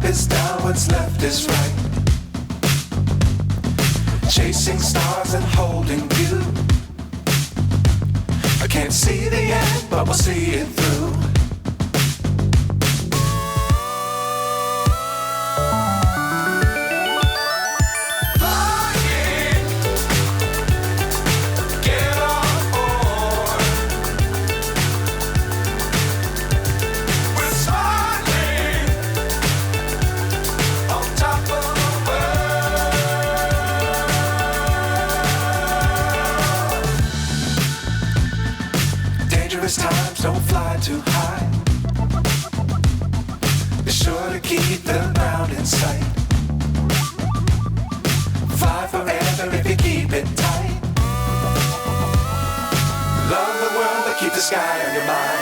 is down, what's left is right. Chasing stars and holding you. I can't see the end, but we'll see it through. Times don't fly too high. Be sure to keep the ground in sight. Fly forever if you keep it tight. Love the world, but keep the sky on your mind.